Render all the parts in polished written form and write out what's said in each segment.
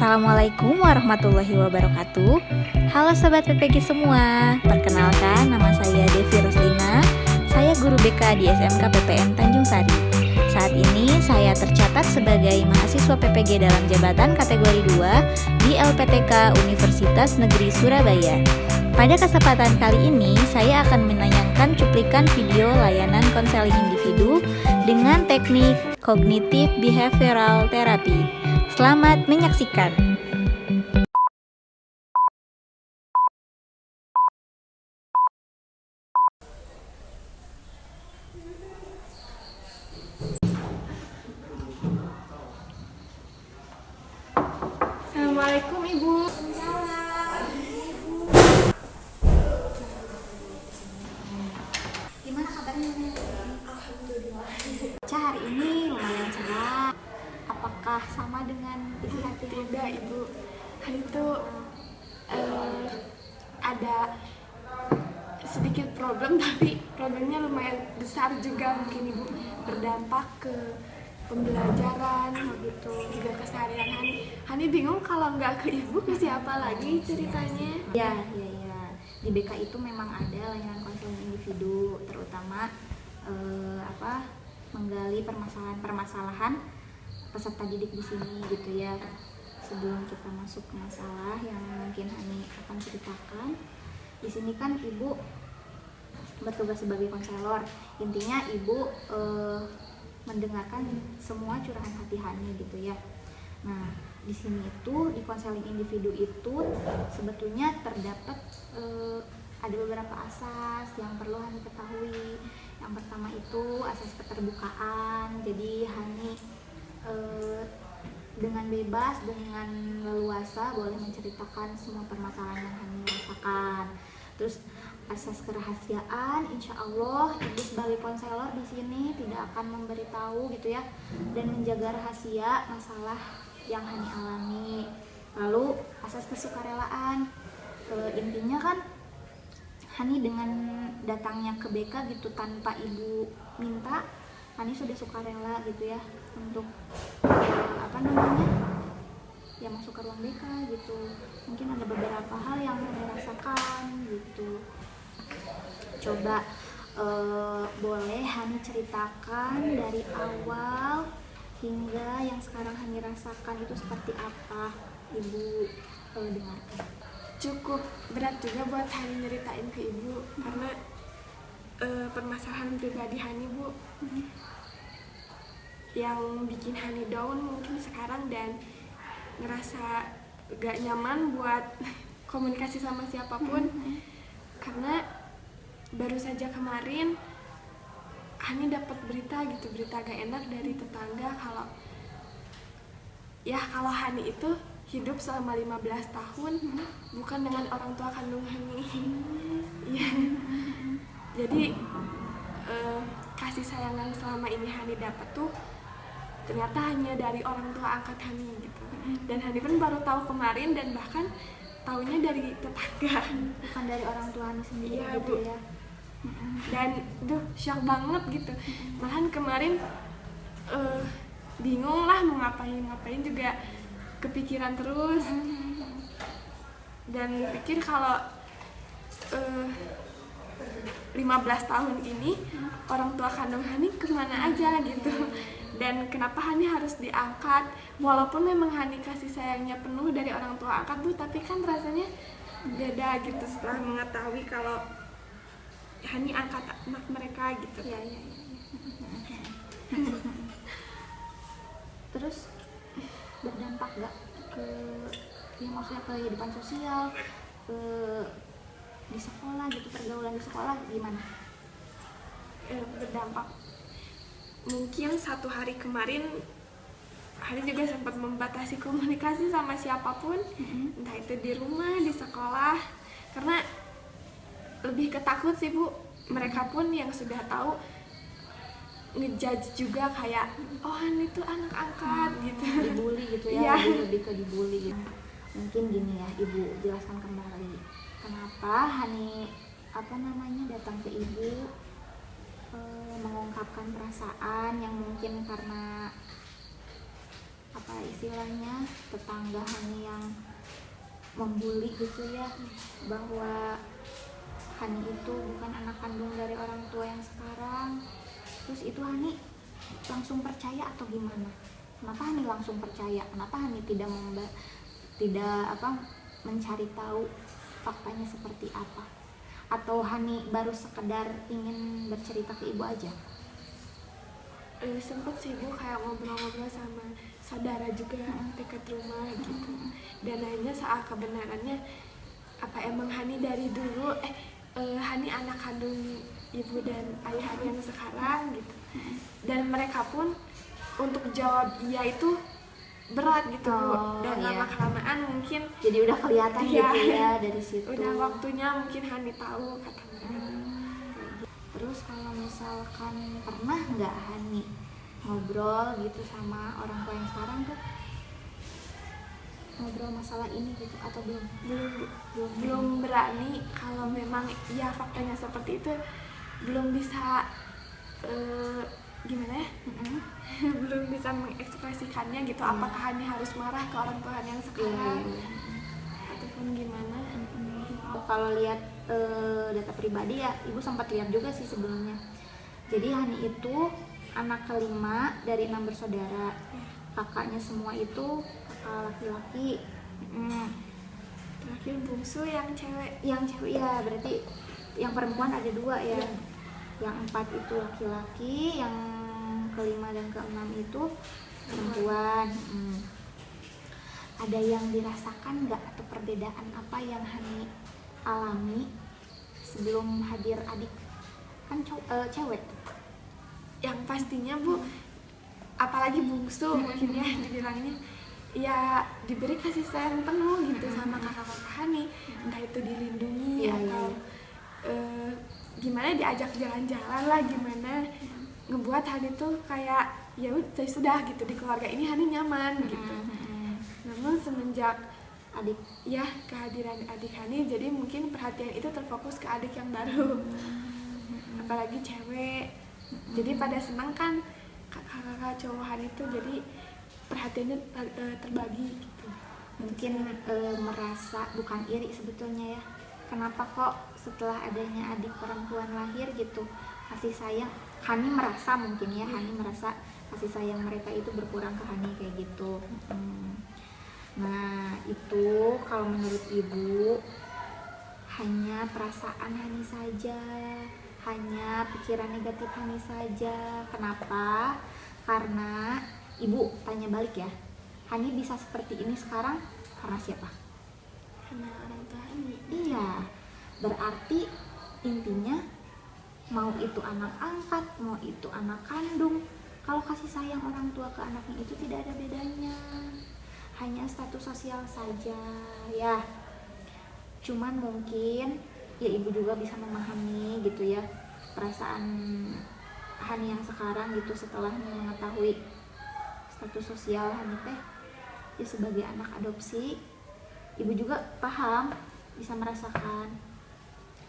Assalamualaikum warahmatullahi wabarakatuh. Halo Sobat PPG semua, perkenalkan nama saya Devi Roslina. Saya guru BK di SMK PPN Tanjung Sari. Saat ini saya tercatat sebagai mahasiswa PPG dalam jabatan kategori 2 di LPTK Universitas Negeri Surabaya. Pada kesempatan kali ini saya akan menayangkan cuplikan video layanan konseling individu dengan teknik Cognitive Behavioral Therapy. Selamat menyaksikan. Assalamualaikum Ibu. Gimana kabarnya? Alhamdulillah. Hari ini lumayan cerah. Apakah sama dengan isi hati? Tidak Ibu, hari itu ada sedikit problem, tapi problemnya lumayan besar juga mungkin Ibu, berdampak ke pembelajaran gitu, juga keseharian Hani. Hani bingung kalau nggak ke Ibu ke siapa lagi ceritanya. Ya. Di BK itu memang ada layanan konseling individu, terutama menggali permasalahan peserta didik di sini gitu ya. Sebelum kita masuk ke masalah yang mungkin Hani akan ceritakan, di sini kan Ibu bertugas sebagai konselor. Intinya Ibu mendengarkan semua curahan hati Hani gitu ya. Nah, di sini itu di konseling individu itu sebetulnya terdapat ada beberapa asas yang perlu Hani ketahui. Yang pertama itu asas keterbukaan. Jadi Hani dengan bebas, dengan leluasa boleh menceritakan semua permasalahan yang Hani rasakan. Terus asas kerahasiaan, insya Allah Ibu sebagai konselor di sini tidak akan memberitahu gitu ya, dan menjaga rahasia masalah yang Hani alami. Lalu asas kesukarelaan, intinya kan Hani dengan datangnya ke BK gitu tanpa Ibu minta, Hani sudah sukarela gitu ya untuk masuk ke ruang BK gitu. Mungkin ada beberapa hal yang Hani rasakan gitu. Coba boleh Hani ceritakan dari awal hingga yang sekarang Hani rasakan itu seperti apa, Ibu dengarkan. Cukup berat juga buat Hani nyeritain ke Ibu, karena permasalahan pribadi Hani Bu, yang bikin Hani down mungkin sekarang dan ngerasa gak nyaman buat komunikasi sama siapapun. Karena baru saja kemarin Hani dapat berita gak enak dari tetangga kalau Hani itu hidup selama 15 tahun bukan dengan orang tua kandung Hani. Ya. Jadi kasih sayang yang selama ini Hani dapat tuh ternyata hanya dari orang tua angkat Hani gitu. Dan Hani pun baru tahu kemarin, dan bahkan taunya dari tetangga, Bukan dari orang tua Hani sendiri ya, gitu Bu. ya. Dan shock banget gitu. Malahan kemarin bingung lah mau ngapain juga, kepikiran terus. Dan pikir kalau 15 tahun ini orang tua kandung Hani kemana aja gitu, dan kenapa Hani harus diangkat, walaupun memang Hani kasih sayangnya penuh dari orang tua angkat Bu, tapi kan rasanya beda gitu setelah mengetahui kalau Hani angkat anak mereka gitu. Ya. Terus berdampak gak ke maksudnya ke kehidupan sosial, di sekolah gitu, pergaulan di sekolah gimana? Berdampak. Mungkin satu hari kemarin Hani juga sempat membatasi komunikasi sama siapapun, entah itu di rumah, di sekolah, karena lebih ketakut sih Bu. Mereka pun yang sudah tahu ngejudge juga kayak, oh Hani itu anak angkat gitu. Dibully gitu ya, Iya. lebih ke dibully gitu. Mungkin gini ya, Ibu jelaskan kembali kenapa Hani datang ke Ibu mengungkapkan perasaan yang mungkin karena apa istilahnya tetangga Hani yang membuli gitu ya, bahwa Hani itu bukan anak kandung dari orang tua yang sekarang. Terus itu Hani langsung percaya atau gimana? Kenapa Hani langsung percaya? Kenapa Hani tidak mencari tahu faktanya seperti apa? Atau Hani baru sekedar ingin bercerita ke ibu aja? Sempet sih Bu kayak ngobrol-ngobrol sama saudara juga dekat rumah gitu, dan nanya soal kebenarannya apa emang Hani dari dulu Hani anak kandung ibu dan ayah Hani yang sekarang gitu. Dan mereka pun untuk jawab iya itu berat gitu Bu, dan iya. lama-kelamaan mungkin Jadi udah kelihatan iya, gitu ya dari situ. udah waktunya mungkin Hani tahu kata mereka. Terus kalau misalkan pernah nggak Hani ngobrol gitu sama orang tua yang sekarang tuh, ngobrol masalah ini gitu atau belum? Belum berani. Kalau memang ya faktanya seperti itu, belum bisa gimana ya, belum bisa mengekspresikannya gitu. Apakah Hani harus marah ke orang tua Hani yang sekarang ataupun gimana. Kalau lihat data pribadi ya, ibu sempat lihat juga sih sebelumnya. Jadi Hani itu anak kelima dari 6 bersaudara. Kakaknya semua itu kakak laki-laki. Terakhir bungsu yang cewek. Yang cewek ya, berarti yang perempuan ada 2 ya. Yang 4 itu laki-laki, yang kelima dan keenam itu perempuan. Ada yang dirasakan nggak atau perbedaan apa yang Hani alami sebelum hadir adik kan cewek? Yang pastinya Bu, apalagi bungsu mungkin ya dibilangnya, ya diberi kasih sayang penuh gitu sama kakak-kakak Hani, entah itu dilindungi atau gimana diajak jalan-jalan lah, gimana ngebuat Hani tuh kayak ya udah sudah gitu, di keluarga ini Hani nyaman gitu. Namun semenjak kehadiran adik Hani, jadi mungkin perhatian itu terfokus ke adik yang baru, apalagi cewek. Jadi pada senang kan kakak-kakak cowok Hani tuh, jadi perhatiannya terbagi gitu. Mungkin merasa bukan iri sebetulnya ya, kenapa kok setelah adanya adik perempuan lahir gitu kasih sayang Hani merasa mungkin ya, Hani merasa kasih sayang mereka itu berkurang ke Hani kayak gitu. Nah itu kalau menurut ibu hanya perasaan Hani saja, hanya pikiran negatif Hani saja. Kenapa? Karena ibu tanya balik ya, Hani bisa seperti ini sekarang karena siapa? Karena orang tua Hani. Iya, berarti intinya mau itu anak angkat, mau itu anak kandung, kalau kasih sayang orang tua ke anaknya itu tidak ada bedanya, hanya status sosial saja ya. Cuman mungkin ya ibu juga bisa memahami gitu ya perasaan Hani yang sekarang gitu setelah mengetahui status sosial Hani teh ya sebagai anak adopsi. Ibu juga paham, bisa merasakan.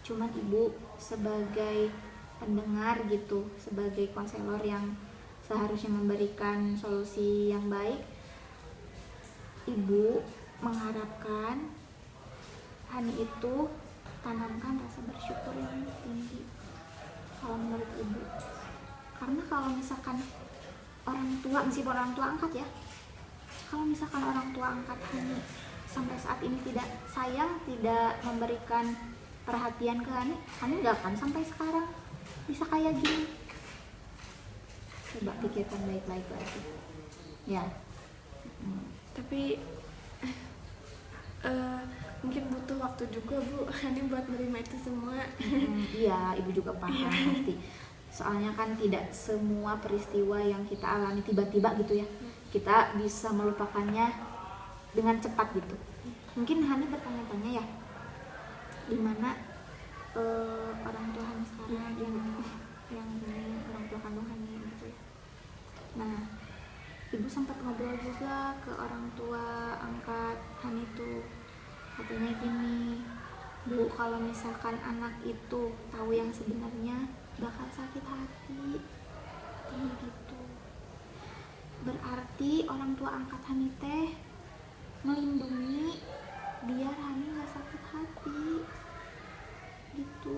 Cuman ibu sebagai pendengar gitu, sebagai konselor yang seharusnya memberikan solusi yang baik, ibu mengharapkan Hani itu tanamkan rasa bersyukur yang tinggi kalau menurut ibu. Karena kalau misalkan orang tua, meskipun orang tua angkat ya, kalau misalkan orang tua angkat Hani sampai saat ini tidak sayang, tidak memberikan perhatian ke Hani, Hani gak akan sampai sekarang bisa kayak gini. Coba pikirkan baik-baik lagi ya. Tapi mungkin butuh waktu juga Bu Hani buat menerima itu semua. Iya, ibu juga paham pasti. Soalnya kan tidak semua peristiwa yang kita alami tiba-tiba gitu ya, kita bisa melupakannya dengan cepat gitu. Mungkin Hani bertanya-tanya ya, dimana orang tua Hani sekarang yang orang tua kandung Hani gitu ya. Nah, ibu sempat ngobrol juga ke orang tua angkat Hani tuh, katanya gini, Bu, kalau misalkan anak itu tahu yang sebenarnya bakal sakit hati, katanya gitu. Berarti orang tua angkat Hani teh melindungi biar Hani nggak sakit hati gitu.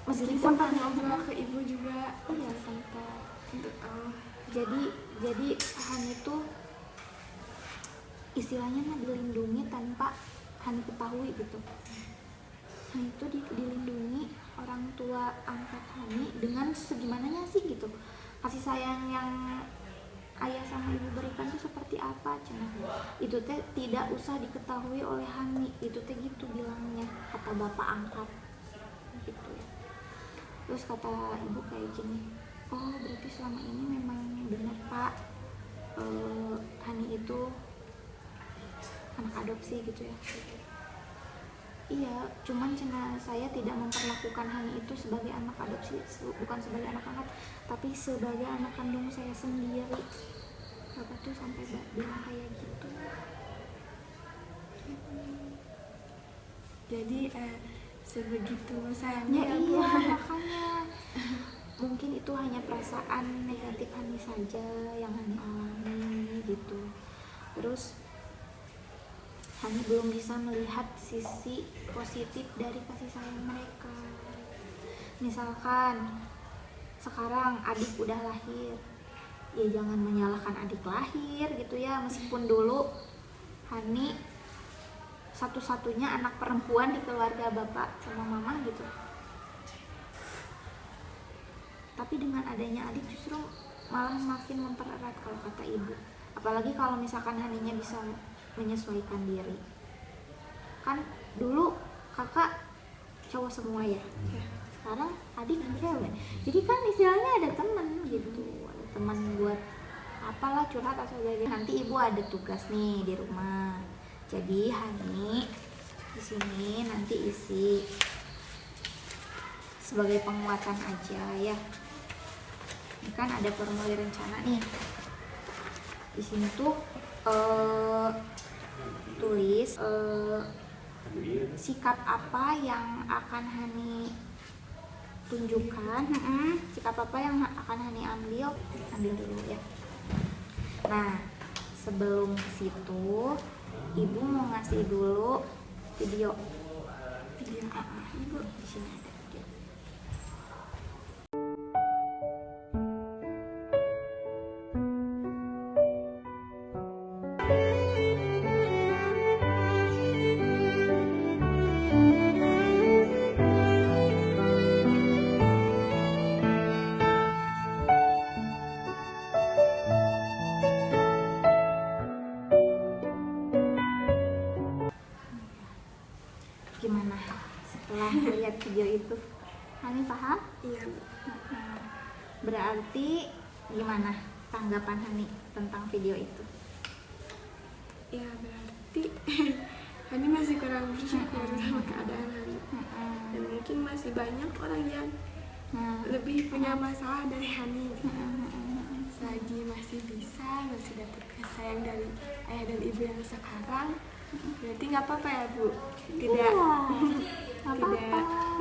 Jadi Meskipun sempat Hani ngobrol ke ibu juga. iya sempat. Oh, Jadi Hani tuh istilahnya mah dilindungi tanpa Hani ketahui gitu. Hani tuh dilindungi orang tua angkat Hani dengan segimananya sih gitu. Kasih sayang yang ayah sama ibu berikan tuh seperti apa cenah. Itu teh tidak usah diketahui oleh Hani. Itu teh gitu bilangnya kata bapak angkat gitu ya. Terus kata ibu kayak gini, oh berarti selama ini memang benar Pak, Hani itu anak adopsi gitu ya. Iya, cuman cina saya tidak memperlakukan Hani itu sebagai anak adopsi, bukan sebagai anak angkat, tapi sebagai anak kandung saya sendiri. Bapak tuh sampai bilang kayak gitu. jadi sebegitu sayangnya Ya ya, Bu. iya, makanya mungkin itu hanya perasaan negatif Hani saja yang Hani alami gitu. Terus Hani belum bisa melihat sisi positif dari kasih sayang mereka. Misalkan sekarang adik udah lahir, ya jangan menyalahkan adik lahir gitu ya. Meskipun dulu Hani satu-satunya anak perempuan di keluarga bapak sama mama gitu, tapi dengan adanya adik justru malah makin mempererat kalau kata ibu. Apalagi kalau misalkan Haninya bisa menyesuaikan diri. Kan dulu kakak cowok semua ya, sekarang adik cewek, jadi kan istilahnya ada teman gitu, ada teman buat apalah curhat atau sebagainya. Nanti ibu ada tugas nih di rumah, jadi Hani di sini nanti isi sebagai penguatan aja ya. Ini kan ada formulir rencana nih. Di sini tuh tulis sikap apa yang akan Hani tunjukkan, sikap apa yang akan Hani ambil dulu ya. Nah, sebelum ke situ ibu mau ngasih dulu video. Ibu di sini ada video. Gimana setelah lihat video itu? Hani paham? Iya, Bu. Berarti gimana tanggapan Hani tentang video itu? Ya berarti Hani masih kurang bersyukur sama keadaan Hani. Dan mungkin masih banyak orang yang lebih punya masalah dari Hani. Selagi masih bisa, masih dapat kasih sayang dari ayah dan ibu yang sekarang, berarti nggak apa-apa ya, Bu. Tidak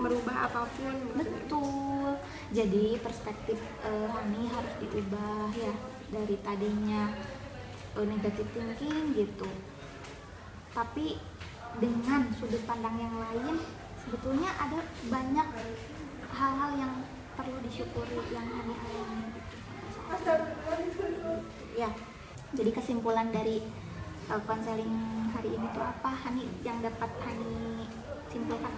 merubah apapun. Betul. Jadi perspektif Hani harus diubah ya, dari tadinya negatif thinking gitu, tapi dengan sudut pandang yang lain. Sebetulnya ada banyak hal-hal yang perlu disyukuri yang Hani alami gitu. Ya, jadi kesimpulan dari konseling hari ini tuh apa, Hani, yang dapat Hani simpulkan?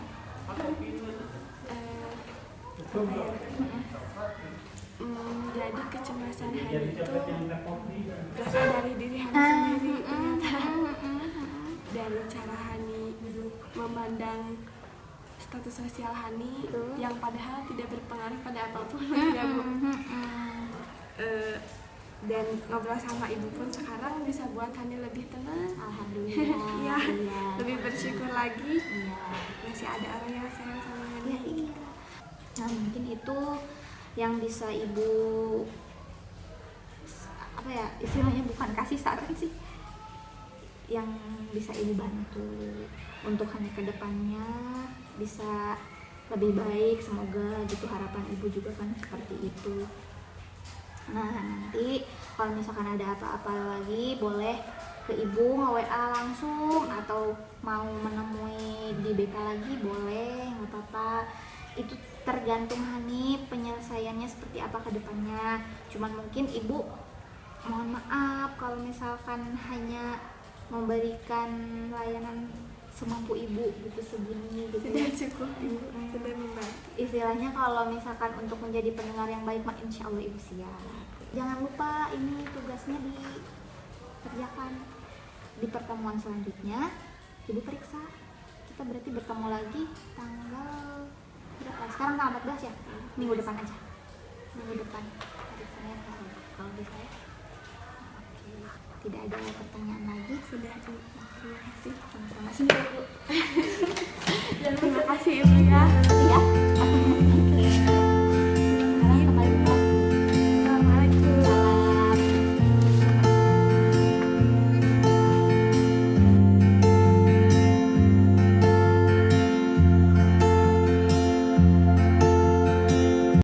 Jadi kecemasan Hani itu berasal dari diri Hani sendiri ternyata. Dari cara Hani memandang status sosial Hani yang padahal tidak berpengaruh pada apapun ya, Bu. Dan ngobrol sama ibu pun sekarang bisa buat Hani lebih tenang. Alhamdulillah. Iya, Iya. lebih bersyukur lagi. Iya. Masih ada orang yang sayang sama Hani. Ya, iya. Nah, mungkin itu yang bisa ibu apa ya, istilahnya bukan kasih saran sih, yang bisa ibu bantu untuk Hani ke depannya bisa lebih baik, semoga gitu, harapan ibu juga kan seperti itu. Nah, nanti kalau misalkan ada apa-apa lagi boleh ke ibu nge-WA langsung, atau mau menemui di BK lagi boleh, nggak apa-apa. Itu tergantung Hani penyelesaiannya seperti apa ke depannya. Cuman mungkin ibu mohon maaf kalau misalkan hanya memberikan layanan semampu ibu gitu, segini gitu Sudah ya. cukup ibu, sudah membantu. Istilahnya kalau misalkan untuk menjadi pendengar yang baik mah insya Allah ibu siap. Jangan lupa ini tugasnya dikerjakan. Di pertemuan selanjutnya ibu periksa. Kita berarti bertemu lagi tanggal berapa? Sekarang tanggal 14 ya? Minggu depan aja. Minggu depan hari Senin kalau bisa ya. Oke. Tidak ada pertanyaan lagi. Sudah cukup. Terima kasih. Sama-sama. Sini, Bu.